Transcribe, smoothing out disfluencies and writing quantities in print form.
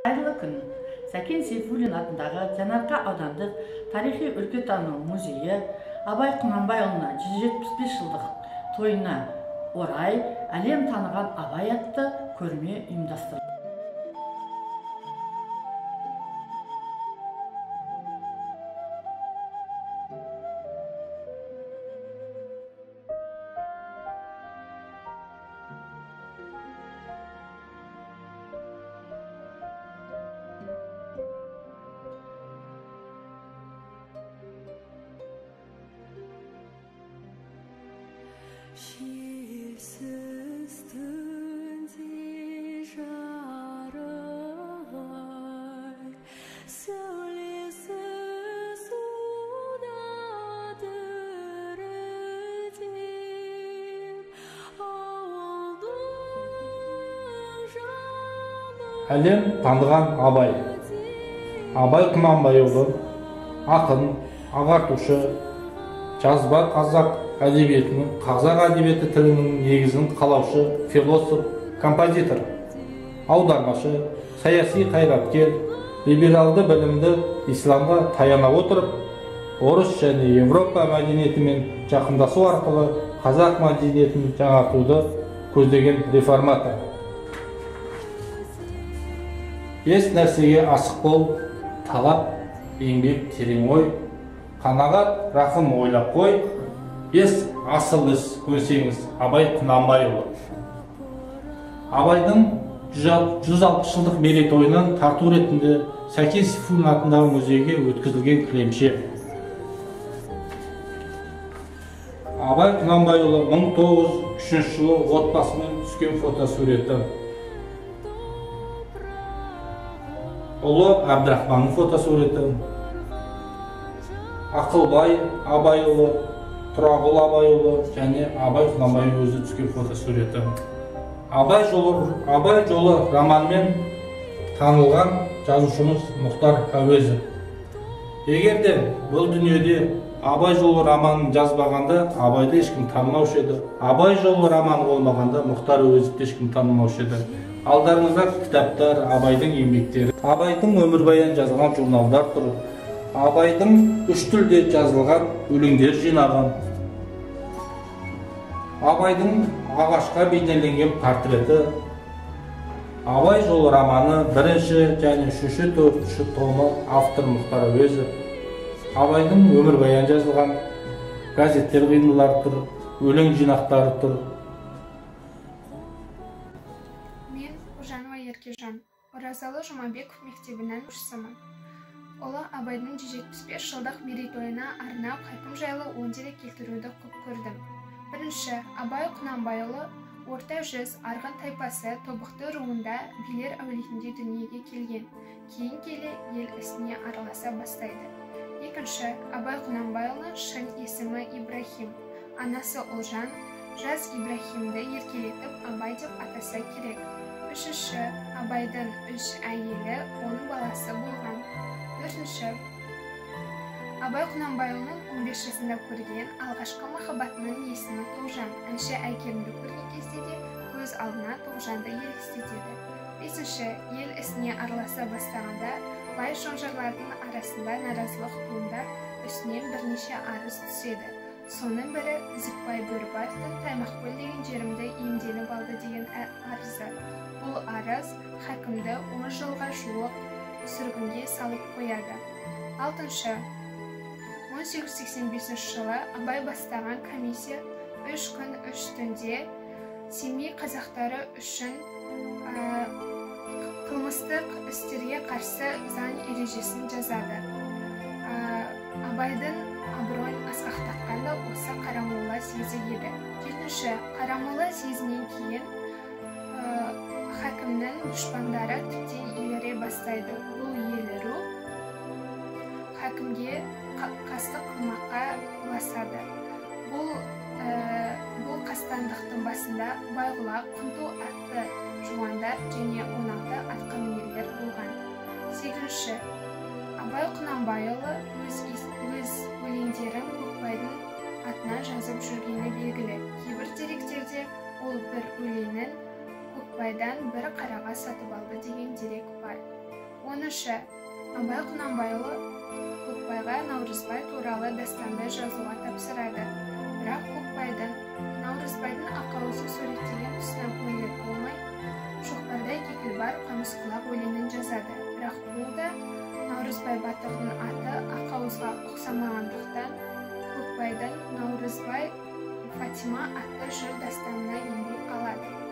Қайырлы күн. Сәкен Сейфуллин атындағы Жаңарқа аудандық тарихи өлкетану музейі Абай Құнанбайұлына 175 жылдық тойына орай әлем таныған Абай атты көрме ұйымдастырды. Şiirsiz tünde жарай, сәулесіз суда дірілдеп, ауылдың жаны. Әлем таныған Абай. Абай Құнанбайұлы ақын, ағартушы, жазба қазақ әдебиетінің, қазақ әдебиеті тілінің негізін қалаушы, философ, композитор, аудармашы, саяси қайраткер, либералды білімді исламға таяна отырып, орыс және Европа мәдениетімен жақындасу арқылы қазақ мәдениетін жаңартуды көздеген реформатор. Ес нәрсеге асық бол, талап, еңбек, терең ой, қанағат, рахым ойлап қой, ес асыл іс көрсеңіз Абай Құнанбайұлы. Абайдың 160 жылдық мерейтойынан тарту ретінде Сәкен Сейфуллин атындағы музейге өткізілген кілемше. Абай Құнанбайұлы 1903 жылы отбасымен түскен фотосуреті. Ұлы Әбдірахманның фотосуреті. Ақылбай Абайұлы, Тұрағұл Абайұлы және Абай Құнанбай өзі түскен фотосуреті. Абай жолы романмен танылған жазушымыз Мұхтар Әуезов. Егерде бұл дүниеде Абай жолы романын жазбағанда Абайды ешкім танымаушы еді. Абай жолы романы болмағанда Мұхтар Әуезовті ешкім танымаушы еді. Алдарыңызда кітаптар, Абайдың еңбектері, Абайдың өмірбаян жазылған журналдар тұр. Абайдың 3 тілде жазылған өлеңдер жинаған. Абайдың ағашқа бейнеленген портреті. Абай жолы романы 1-ші және 3-ші 4-ші томы автор Мұхтар Әуезов. Абайдың өмірбаян жазылған газеттер қиындылар тұр, өлең жинақтары тұр. Мен Жанова Еркежан, Оразалы Жұмабеков мектебінің оқушысымын. Ұлы Абайдың 175 жылдық мерейтойына арнап хакім жайлы 10 дерек келтіруді көп көрдім. Бірінші, Абай Құнанбайұлы орта жүз арғын тайпасы тобықты руында билер әулетінде дүниеге келген. Кейін келе ел ісіне араласа бастайды. Екінші, Абай Құнанбайұлы шын есімі Ибрахим. Анасы Ұлжан, жас Ибрахимді еркелетіп Абай деп атаса керек. Үшінші, Абайдың 3 әйелі, 10 баласы болған. Төртінші, Абай Құнанбайұлының 15 жасында көрген алғашқы махаббатының есімі Тоғжан. Әнші Әйгерімді көрген кезде де көз алдына Тоғжанды елестетеді. Бесінші, ел ісіне араласа бастағанда бай шонжарлардың арасында наразылық туындап, үстінен бірнеше арыз түседі. Соның бірі Зікбай Бөрібаевтың Таймақкөл деген жерімді иемденіп алды деген арызы. Бұл арыз хакімді 10 жылға жуық сүргінге салып қояды. Алтыншы, 1885 жылы Абай бастаған комиссия 3 күн 3 түнде Семей қазақтары үшін қылмыстық істерге қарсы заң ережесін жазады. Абайдың абыройын асқақтатқан да осы Қарамолла съезі еді. Жетінші, Қарамолла съезінен кейін хакімнің дұшпандары тіптен еліре бастайды. Бұл еліру хакімге қастық қылмаққа ұласады. Бұл қастандықтың басында Байғұла, Құнту атты жуандар және 16 атқамінерлер болған. Сегізінші, Абай Құнанбайұлы өз өлеңдерін Көкбайдың атына жазып жүргені белгілі. Кейбір деректерде ол бір өлеңін Көкбайдан бір қараға сатып алды деген дерек бар. 10-шы. Абай Құнанбайұлы Көкбайға Наурызбай туралы дастанды жазуға тапсырады. Бірақ Көкбайдың Наурызбайдың ақауызы суреттеген тұсына көңілі болмай, шоқпардай кекілбар қамысқұлақ өлеңін жазады. Бірақ бұл да Наурызбай батырдың аты ақауызға ұқсамағандықтан Көкбайдың Наурызбай Фатима атты жыр дастанына енбей қалады.